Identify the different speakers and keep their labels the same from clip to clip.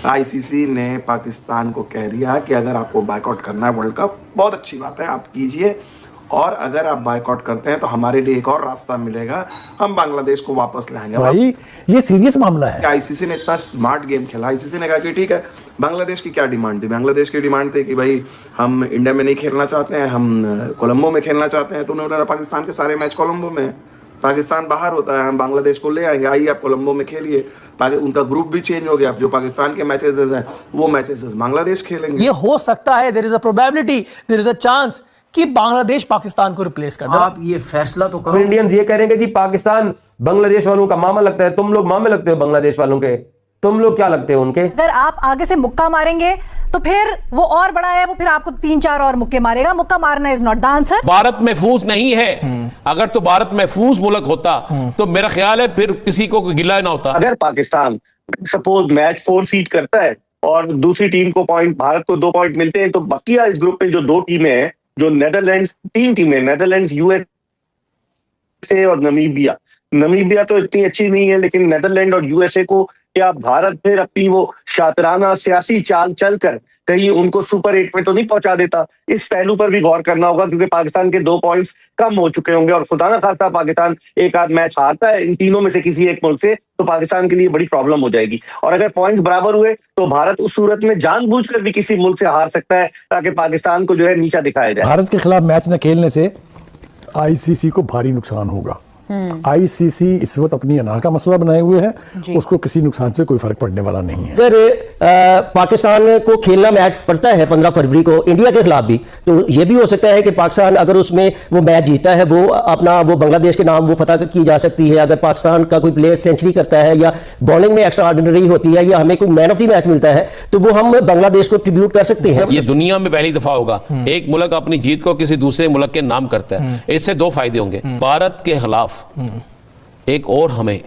Speaker 1: ICC ने पाकिस्तान को कह दिया कि अगर आपको बायकॉट करना है वर्ल्ड कप, बहुत अच्छी बात है, आप कीजिए, और अगर आप बायकॉट करते हैं तो हमारे लिए एक और रास्ता मिलेगा, हम बांग्लादेश को वापस लाएंगे।
Speaker 2: भाई ये सीरियस मामला है।
Speaker 1: आईसीसी ने इतना स्मार्ट गेम खेला। आईसीसी ने कहा कि ठीक है, बांग्लादेश की क्या डिमांड थी? बांग्लादेश की डिमांड थी कि भाई हम इंडिया में नहीं खेलना चाहते हैं, हम कोलंबो में खेलना चाहते हैं। तो उन्होंने पाकिस्तान के सारे मैच कोलंबो में, पाकिस्तान बाहर होता है, हम बांग्लादेश को ले आएंगे, आइए आप कोलंबो में खेलिए। उनका ग्रुप भी चेंज हो गया, जो पाकिस्तान के मैचेस हैं वो मैचेस बांग्लादेश खेलेंगे।
Speaker 2: ये हो सकता है, there is a probability, there is a chance कि बांग्लादेश पाकिस्तान को रिप्लेस कर दे।
Speaker 3: आप ये फैसला तो करो।
Speaker 4: इंडियंस ये कह रहे हैं कि पाकिस्तान बांग्लादेश वालों का मामा लगता है, तुम लोग मामे लगते हो बांग्लादेश वालों के, तुम लोग क्या लगते हो उनके?
Speaker 5: अगर आप आगे से मुक्का मारेंगे तो फिर वो और बड़ा है, वो फिर आपको 3-4 और मुक्के मारेगा। मुक्का मारना is not the answer.
Speaker 6: Bharat महफूज नहीं है। अगर तो भारत महफूज मुल्क होता तो मेरा ख्याल है फिर किसी को गिला ना होता।
Speaker 7: अगर पाकिस्तान सपोज मैच 4 फीट करता है और दूसरी टीम को पॉइंट, भारत को 2 पॉइंट मिलते हैं, तो बकिया इस ग्रुप में जो 2 टीमें हैं, जो नेदरलैंड्स, 3 टीमें, नेदरलैंड्स, यूएसए और नमीबिया तो इतनी अच्छी नहीं है, लेकिन नेदरलैंड और यूएसए को क्या भारत फिर अपनी वो शातिराना सियासी चाल चलकर कहीं उनको सुपर 8 में तो नहीं पहुंचा देता? इस पहलू पर भी गौर करना होगा, क्योंकि पाकिस्तान के 2 पॉइंट्स कम हो चुके होंगे, और खुदा ना खास्ता पाकिस्तान एक आध मैच हारता है इन तीनों में से किसी एक मुल्क से, तो पाकिस्तान के लिए बड़ी प्रॉब्लम हो जाएगी। और अगर पॉइंट्स बराबर हुए तो भारत उस सूरत में जानबूझकर भी किसी मुल्क से हार सकता है, ताकि पाकिस्तान को जो है नीचा दिखाया जाए।
Speaker 2: भारत के खिलाफ मैच न खेलने से आईसीसी को भारी नुकसान होगा। आईसीसी इस वक्त अपनी अना का मसला बनाए हुए है, उसको किसी नुकसान से कोई फर्क पड़ने वाला नहीं है।
Speaker 8: अगर पाकिस्तान को खेलना मैच पड़ता है 15 फरवरी को इंडिया के खिलाफ भी, तो ये भी हो सकता है कि पाकिस्तान अगर उसमें वो मैच जीता है, वो अपना वो बांग्लादेश के नाम वो फतह की जा सकती है। अगर पाकिस्तान का कोई प्लेयर सेंचुरी करता है या बॉलिंग में एक्स्ट्रा ऑर्डिनरी होती है या हमें कोई मैन ऑफ द मैच मिलता है, तो वो हम बांग्लादेश को ट्रिब्यूट कर सकते हैं।
Speaker 6: ये दुनिया में पहली दफा होगा एक मुल्क अपनी जीत को किसी दूसरे मुल्क के नाम करता है। इससे 2 फायदे होंगे। भारत के खिलाफ एक और हमें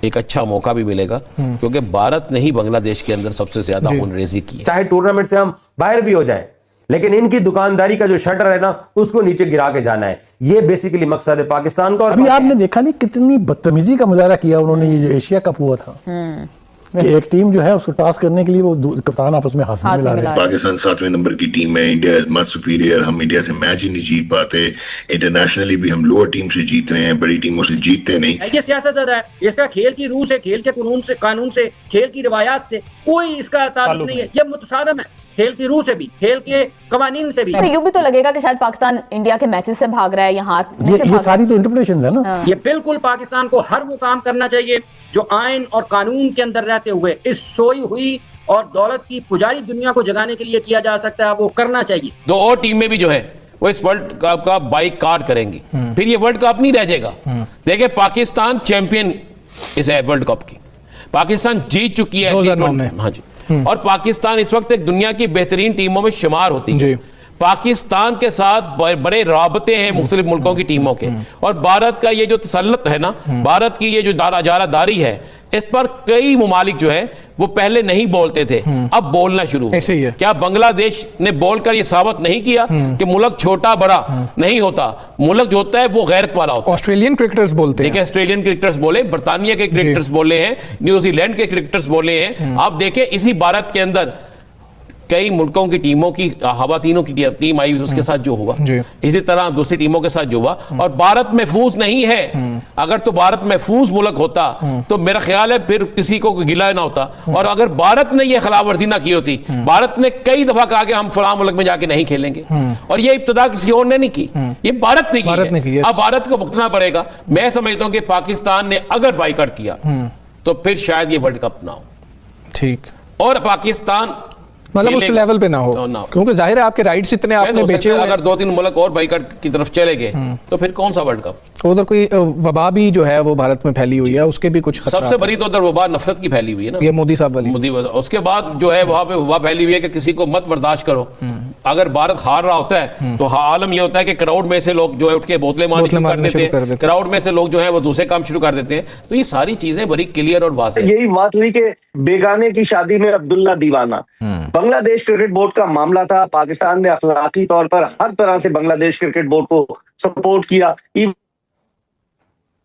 Speaker 6: एक अच्छा मौका भी मिलेगा, क्योंकि भारत ने ही बांग्लादेश के अंदर सबसे ज्यादा खूनरेजी की है।
Speaker 4: चाहे टूर्नामेंट से हम बाहर भी हो जाएं, लेकिन इनकी दुकानदारी का जो शटर है ना, उसको नीचे गिरा के जाना है। ये बेसिकली मकसद है पाकिस्तान का। और
Speaker 2: अभी आपने देखा नहीं कितनी बदतमीजी का मुजाहरा किया उन्होंने, ये जो एशिया कप हुआ था कि एक टीम जो है उसको टॉस करने के लिए वो कप्तान आपस में हाथ मिला रहे हैं।
Speaker 9: पाकिस्तान 7वें नंबर की टीम है, इंडिया इज मच सुपीरियर, हम इंडिया से मैच ही नहीं जीत पाते, इंटरनेशनली भी हम लोअर टीम से जीत रहे हैं, बड़ी टीमों से जीतते नहीं।
Speaker 3: ये सियासत है, इसका खेल की रूह से, खेल के कानून से, खेल की रिवायात से कोई इसका ताल्लुक नहीं है। ये मुतसादम है खेल की रूह से भी, खेल के कवानीन से भी।
Speaker 10: तो यूं भी तो लगेगा कि शायद पाकिस्तान इंडिया के मैचेस से भाग रहा है, यहाँ
Speaker 2: ये सारी तो इंटरप्रिटेशन है ना।
Speaker 3: ये बिल्कुल पाकिस्तान को हर वो काम करना चाहिए जो आइन और कानून के अंदर रहते हुए इस सोई हुई और दौलत की पुजारी दुनिया को जगाने के लिए किया जा सकता है, वो करना चाहिए।
Speaker 6: 2 और टीमें भी जो है वो इस वर्ल्ड कप का बाइकआउट करेंगी, फिर ये वर्ल्ड कप नहीं रह जाएगा। देखिए पाकिस्तान चैंपियन इस वर्ल्ड कप की, पाकिस्तान जीत चुकी है
Speaker 2: 2009 में।
Speaker 6: हाँ जी, और पाकिस्तान इस वक्त एक दुनिया की बेहतरीन टीमों में शुमार होती है। पाकिस्तान के साथ बड़े राबते हैं मुख्तलिफ मुल्कों की टीमों के, और भारत का ये जो तसल्लुत है ना, भारत की ये जो जारादारी है, इस पर कई मुमालिक जो है वो पहले नहीं बोलते थे, अब बोलना शुरू।
Speaker 2: ऐसे ही है।
Speaker 6: क्या बांग्लादेश ने बोलकर ये साबित नहीं किया कि मुल्क छोटा बड़ा नहीं होता, मुल्क जो होता है वो गैरत वाला होता है।
Speaker 2: ऑस्ट्रेलियन क्रिकेटर्स बोलते हैं,
Speaker 6: देखिए ऑस्ट्रेलियन क्रिकेटर्स बोले, बर्तानिया के क्रिकेटर्स बोले हैं, न्यूजीलैंड के क्रिकेटर्स बोले हैं। आप देखें इसी भारत के अंदर कई मुल्कों की टीमों की खवातीनों की टीम आई, उसके साथ जो हुआ, इसी तरह दूसरी टीमों के साथ जो हुआ। और भारत महफूज नहीं है। अगर तो भारत महफूज मुल्क होता तो मेरा ख्याल है फिर किसी को गिला ना होता। और अगर भारत ने यह खिलाफ वर्जी ना की होती, भारत ने कई दफा कहा कि हम फलां मुल्क में जाके नहीं खेलेंगे, और ये इब्तिदा किसी और ने नहीं की, ये भारत ने की है। अब भारत को भुगतना पड़ेगा। मैं समझता हूं कि पाकिस्तान ने अगर बाइकआउट किया तो फिर शायद ये वर्ल्ड कप ना हो।
Speaker 2: ठीक,
Speaker 6: और पाकिस्तान
Speaker 2: मतलब उस लेवल पे ना हो, क्योंकि जाहिर है आपके राइट्स इतने आपने बेचे हुए।
Speaker 6: अगर 2-3 मुल्क और बाइकआउट की तरफ चले गए तो फिर कौन सा वर्ल्ड कप?
Speaker 2: उधर कोई वबा भी जो है वो भारत में फैली हुई है, उसके भी कुछ
Speaker 6: सबसे बड़ी तो उधर वबा नफरत की फैली हुई है ना,
Speaker 2: ये मोदी साहब वाली।
Speaker 6: उसके बाद जो है वहां पे वबा फैली हुई है कि किसी को मत बर्दाश्त करो। अगर भारत हार रहा होता है तो आलम यह होता है कि क्राउड में से लोग जो है उठ के बोतलें मारनी शुरू कर देते हैं, क्राउड में से लोग जो है वो दूसरे काम शुरू कर देते हैं। तो ये सारी चीजें बड़ी क्लियर और वाज़ेह।
Speaker 7: यही बात हुई कि बेगाने की शादी में अब्दुल्ला दीवाना, बांग्लादेश क्रिकेट बोर्ड का मामला था। पाकिस्तान ने अखलाकी तौर पर हर तरह से बांग्लादेश क्रिकेट बोर्ड को सपोर्ट किया।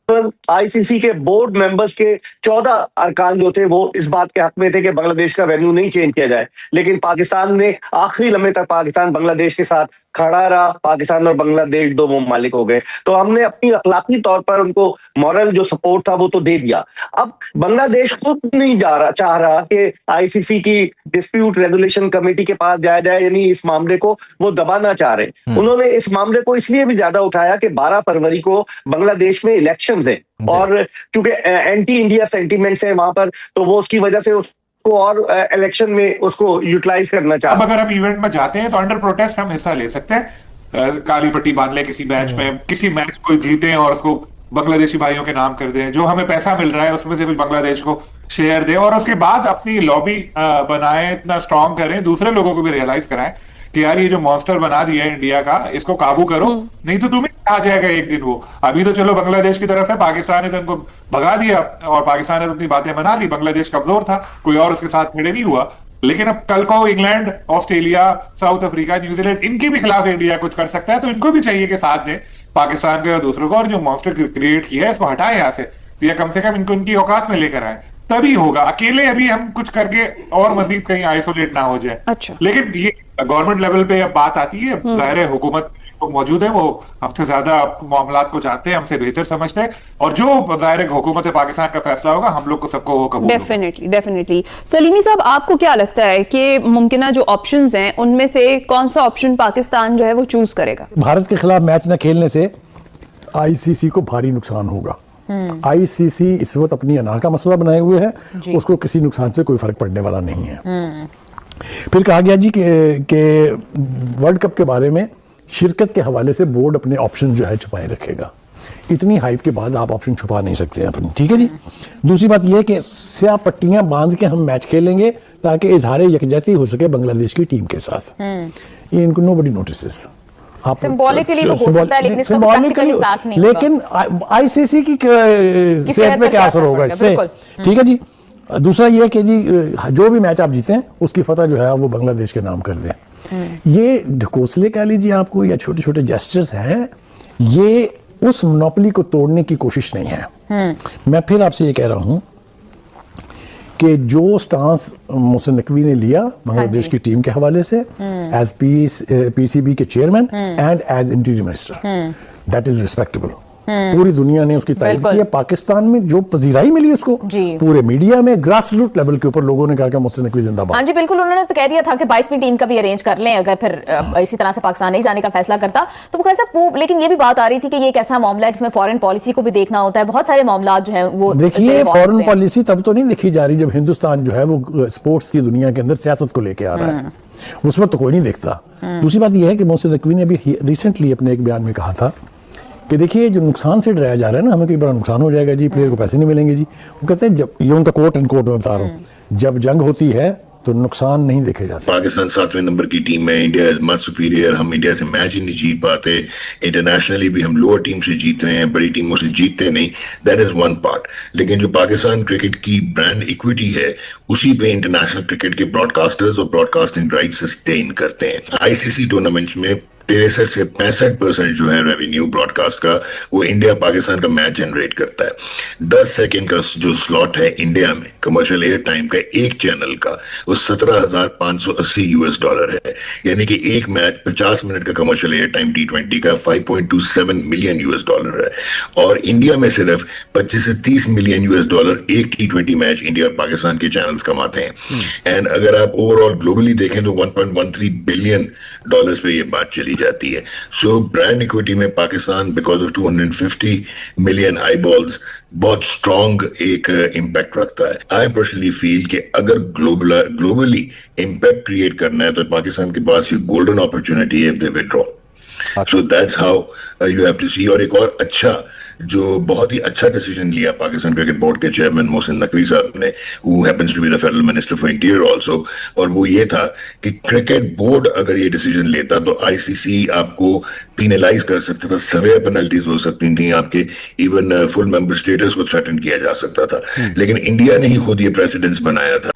Speaker 7: आईसीसी के बोर्ड मेंबर्स के 14 अरकान जो थे वो इस बात के हक में थे कि बांग्लादेश का वेन्यू नहीं चेंज किया जाए, लेकिन पाकिस्तान ने आखिरी लम्हे तक पाकिस्तान बांग्लादेश के साथ खड़ा रहा। पाकिस्तान और बांग्लादेश दो ममालिक हो गए, तो हमने अपनी अखलाकी तौर पर उनको मॉरल जो सपोर्ट था वो तो दे दिया। अब बांग्लादेश खुद नहीं चाह रहा कि आईसीसी की डिस्प्यूट रेजोल्यूशन कमेटी के पास जाया जाए, यानी इस मामले को वो दबाना चाह रहे। उन्होंने इस मामले को इसलिए भी ज्यादा उठाया कि 12 फरवरी को बांग्लादेश में इलेक्शंस है और क्योंकि एंटी इंडिया सेंटीमेंट्स है वहां पर, तो वो उसकी वजह से उसको और इलेक्शन में उसको यूटिलाइज करना चाहते हैं।
Speaker 11: अब अगर हम इवेंट में जाते हैं तो अंडर प्रोटेस्ट हम हिस्सा ले सकते हैं, काली पट्टी बांध ले किसी मैच में, किसी मैच को जीते और उसको बांग्लादेशी भाइयों के नाम कर दें, जो हमें पैसा मिल रहा है उसमें से कुछ बांग्लादेश को शेयर दें और उसके बाद अपनी लॉबी बनाएं, इतना स्ट्रांग करें, दूसरे लोगों को भी रियलाइज कराएं कि यार ये जो मॉन्स्टर बना दिया है इंडिया का, इसको काबू करो, नहीं तो तुम्हें आ जाएगा एक दिन वो। अभी तो चलो बांग्लादेश की तरफ है, पाकिस्तान ने तो उनको भगा दिया और पाकिस्तान ने तो अपनी बातें बना ली, बांग्लादेश कमजोर था, कोई और उसके साथ खड़े नहीं हुआ। लेकिन अब कल को England, Australia, south Africa, New Zealand, इनके भी खिलाफ इंडिया कुछ कर सकता है, तो इनको भी चाहिए कि साथ में पाकिस्तान के और दूसरों को, और जो मॉन्स्टर क्रिएट किया है इसको हटाए यहाँ से, या कम से कम इनको इनकी औकात में लेकर आए, तभी होगा। अकेले अभी हम कुछ करके और मजीद कहीं आइसोलेट ना हो जाए।
Speaker 10: अच्छा।
Speaker 11: लेकिन ये गवर्नमेंट लेवल पे अब बात आती है, जाहिर है हुकूमत मौजूद है, वो हमसे ज्यादा मामलात को जानते हैं, हमसे बेहतर समझते हैं, और जो जाहिर है हुकूमत पाकिस्तान का फैसला होगा हम लोग को सबको वो कबूल
Speaker 10: डेफिनेटली। सलीमी साहब, आपको क्या लगता है कि मुमकिन जो ऑप्शंस हैं उनमें से कौन सा ऑप्शन पाकिस्तान जो है वो चूज करेगा?
Speaker 2: भारत के खिलाफ मैच न खेलने से आईसीसी को भारी नुकसान होगा। आईसीसी इस वक्त अपनी अना का मसला बनाए हुए है, उसको किसी नुकसान से कोई फर्क पड़ने वाला नहीं है। फिर कहा गया जी कि वर्ल्ड कप के बारे में शिरकत के हवाले से बोर्ड अपने ऑप्शन जो है छुपाए रखेगा। इतनी हाइप के बाद आप ऑप्शन छुपा नहीं सकते हैं अपनी, ठीक है जी। दूसरी बात यह है कि स्याह पट्टियां बांध के हम मैच खेलेंगे ताकि इजहार यकजहती हो सके बांग्लादेश की टीम के साथ। ये इनको नोबडी नोटिसेस।
Speaker 10: सिंबॉलिकली हो सकता है, लेकिन इसका प्रैक्टिकली साथ नहीं होगा।
Speaker 2: लेकिन आईसीसी की सेहत पे क्या असर होगा इससे, ठीक है जी। दूसरा ये कि जी जो भी मैच आप जीते हैं उसकी फतह जो है वो बांग्लादेश के नाम कर दें। ये ढकोसले कह लीजिए आपको या छोटे छोटे जेस्चर्स हैं, ये उस मोनोपोली को तोड़ने की कोशिश नहीं है। मैं फिर आपसे ये कह रहा हूं कि जो स्टांस मोहसिन नकवी ने लिया बांग्लादेश की टीम के हवाले से एज पीसीबी के chairman and as interior minister, that is respectable. पूरी दुनिया ने उसकी तारीफ की है। पाकिस्तान में जो पजीराई मिली उसको, पूरे मीडिया में ग्रास रूट लेवल के ऊपर लोगों ने कहा कि मोहसिन नकवी जिंदाबाद।
Speaker 10: हाँ जी बिल्कुल, उन्होंने तो कह दिया था कि 22वीं टीम का भी अरेंज कर लें अगर फिर इसी तरह से पाकिस्तान नहीं जाने का फैसला करता तो वो कैसा वो। लेकिन ये भी बात आ रही थी कि ये एक ऐसा मामला है जिसमें फॉरेन पॉलिसी को भी देखना होता है, बहुत सारे मामला जो है वो।
Speaker 2: देखिए फॉरेन पॉलिसी तब तो नहीं देखी जा रही जब हिंदुस्तान जो है वो स्पोर्ट्स की दुनिया के अंदर सियासत को लेके आ रहा है, उस वक्त तो कोई नहीं देखता। दूसरी बात यह है कि मोहसिन नकवी ने अभी रिसेंटली अपने एक बयान में कहा था कि देखिए जो नुकसान से डराया जा रहा है ना, हमें कोई बड़ा नुकसान हो जाएगा जी, प्लेयर को पैसे नहीं मिलेंगे जी। वो कहते हैं, जब ये उनका कोट एंड कोट में बता रहा हूँ, जब जंग होती है तो नुकसान नहीं देखे जाते।
Speaker 9: पाकिस्तान 7वें नंबर की टीम है, इंडिया इज मच सुपीरियर, हम इंडिया से मैच ही नहीं जीत पाते, इंटरनेशनली भी हम लोअर टीम से जीत रहे हैं, बड़ी टीमों से जीतते नहीं, दैट इज वन पार्ट। लेकिन जो पाकिस्तान क्रिकेट की ब्रांड इक्विटी है उसी पे इंटरनेशनल क्रिकेट के ब्रॉडकास्टर्स और ब्रॉडकास्टिंग राइट सस्टेन करते हैं। आईसीसी टूर्नामेंट्स में 63 से 65% जो है रेवेन्यू ब्रॉडकास्ट का वो इंडिया पाकिस्तान का मैच जनरेट करता है। 10 सेकंड का जो स्लॉट है इंडिया में कमर्शियल एयर टाइम का एक चैनल का वो $17,580 है, यानी कि एक मैच 50 मिनट का कमर्शियल एयर टाइम T20 का $5.27 मिलियन है, और इंडिया में सिर्फ 25 से 30 मिलियन एक T20 मैच इंडिया और पाकिस्तान के चैनल्स कमाते हैं। एंड अगर आप ओवरऑल ग्लोबली देखें तो $1.13 बिलियन पे ये बात चली जाती है। सो ब्रांड इक्विटी में Pakistan because of 250 million eyeballs बहुत स्ट्रॉन्ग एक इम्पैक्ट रखता है। आई पर्सनली फील कि अगर ग्लोबली इम्पैक्ट क्रिएट करना है तो पाकिस्तान के पास ये गोल्डन अपॉर्चुनिटी है if they withdraw. So that's how you have to see. और एक और अच्छा जो बहुत ही अच्छा डिसीजन लिया पाकिस्तान क्रिकेट बोर्ड के चेयरमैन मोहसिन नकवी साहब ने, who happens to be the federal minister for interior also, और वो ये था कि क्रिकेट बोर्ड अगर ये डिसीजन लेता तो आईसीसी आपको पिनलाइज कर सकता था, सवेयर पेनल्टीज हो सकती थी आपके, इवन फुल मेंबर स्टेटस को थ्रेटन किया जा सकता था। लेकिन इंडिया ने ही खुद ये प्रेसिडेंस बनाया था।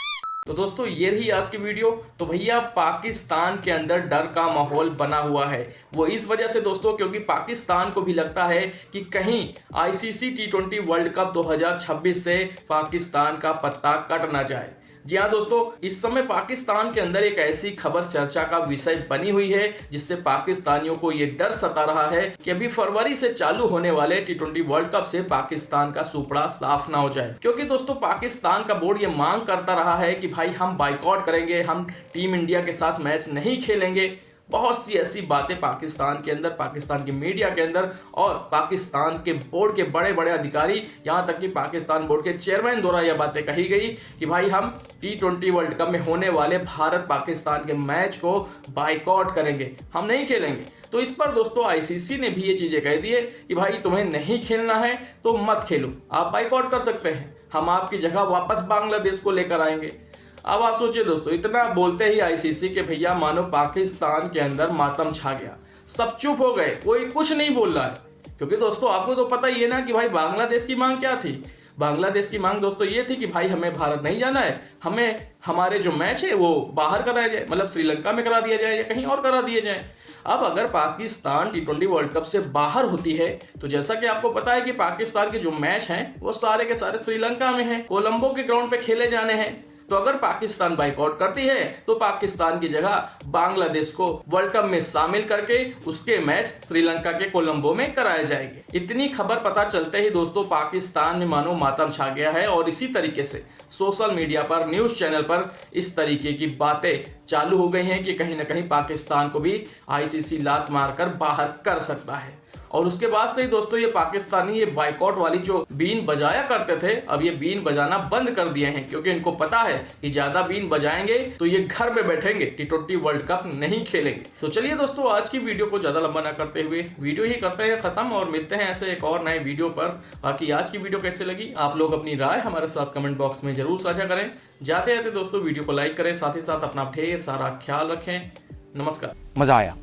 Speaker 12: तो दोस्तों ये रही आज की वीडियो। तो भैया पाकिस्तान के अंदर डर का माहौल बना हुआ है, वो इस वजह से दोस्तों क्योंकि पाकिस्तान को भी लगता है कि कहीं आईसीसी T20 वर्ल्ड कप 2026 से पाकिस्तान का पत्ता कट ना जाए। जी हाँ दोस्तों, इस समय पाकिस्तान के अंदर एक ऐसी खबर चर्चा का विषय बनी हुई है जिससे पाकिस्तानियों को ये डर सता रहा है कि अभी फरवरी से चालू होने वाले T20 वर्ल्ड कप से पाकिस्तान का सुपड़ा साफ ना हो जाए। क्योंकि दोस्तों पाकिस्तान का बोर्ड ये मांग करता रहा है कि भाई हम बाइकआउट करेंगे, हम टीम इंडिया के साथ मैच नहीं खेलेंगे। बहुत सी ऐसी बातें पाकिस्तान के अंदर, पाकिस्तान की मीडिया के अंदर और पाकिस्तान के बोर्ड के बड़े बड़े अधिकारी, यहाँ तक कि पाकिस्तान बोर्ड के चेयरमैन द्वारा यह बातें कही गई कि भाई हम T20 वर्ल्ड कप में होने वाले भारत पाकिस्तान के मैच को बाइकआउट करेंगे, हम नहीं खेलेंगे। तो इस पर दोस्तों आईसीसी ने भी ये चीजें कह दी है कि भाई तुम्हें नहीं खेलना है तो मत खेलो, आप बाइकआउट कर सकते हैं, हम आपकी जगह वापस बांग्लादेश को लेकर आएंगे। अब आप सोचिए दोस्तों, इतना बोलते ही आईसीसी के भैया मानो पाकिस्तान के अंदर मातम छा गया, सब चुप हो गए, कोई कुछ नहीं बोल रहा है। क्योंकि दोस्तों आपको तो पता ही है ना कि भाई बांग्लादेश की मांग क्या थी। बांग्लादेश की मांग दोस्तों ये थी कि भाई हमें भारत नहीं जाना है, हमें हमारे जो मैच है वो बाहर कराया जाए, मतलब श्रीलंका में करा दिया जाए या कहीं और करा दिया जाए। अब अगर पाकिस्तान T20 वर्ल्ड कप से बाहर होती है तो जैसा कि आपको पता है कि पाकिस्तान के जो मैच हैं वो सारे के सारे श्रीलंका में हैं, कोलंबो के ग्राउंड पे खेले जाने हैं। तो अगर पाकिस्तान बाइकआउट करती है तो पाकिस्तान की जगह बांग्लादेश को वर्ल्ड कप में शामिल करके उसके मैच श्रीलंका के कोलंबो में कराए जाएंगे। इतनी खबर पता चलते ही दोस्तों पाकिस्तान में मानो मातम छा गया है और इसी तरीके से सोशल मीडिया पर, न्यूज चैनल पर इस तरीके की बातें चालू हो गई हैं कि कहीं ना कहीं पाकिस्तान को भी आईसीसी लात मारकर बाहर कर सकता है। और उसके बाद से ही दोस्तों ये पाकिस्तानी ये बाइकआउट वाली जो बीन बजाया करते थे, अब ये बीन बजाना बंद कर दिए हैं क्योंकि इनको पता है कि ज्यादा बीन बजाएंगे तो ये घर में बैठेंगे, T20 वर्ल्ड कप नहीं खेलेंगे। तो चलिए दोस्तों आज की वीडियो को ज्यादा लंबा ना करते हुए वीडियो ही करते हैं खत्म और मिलते हैं ऐसे एक और नए वीडियो पर। बाकी आज की वीडियो कैसे लगी आप लोग अपनी राय हमारे साथ कमेंट बॉक्स में जरूर साझा करें। जाते जाते दोस्तों वीडियो को लाइक करें, साथ ही साथ अपना ढेर सारा ख्याल रखें। नमस्कार।
Speaker 13: मजा आया।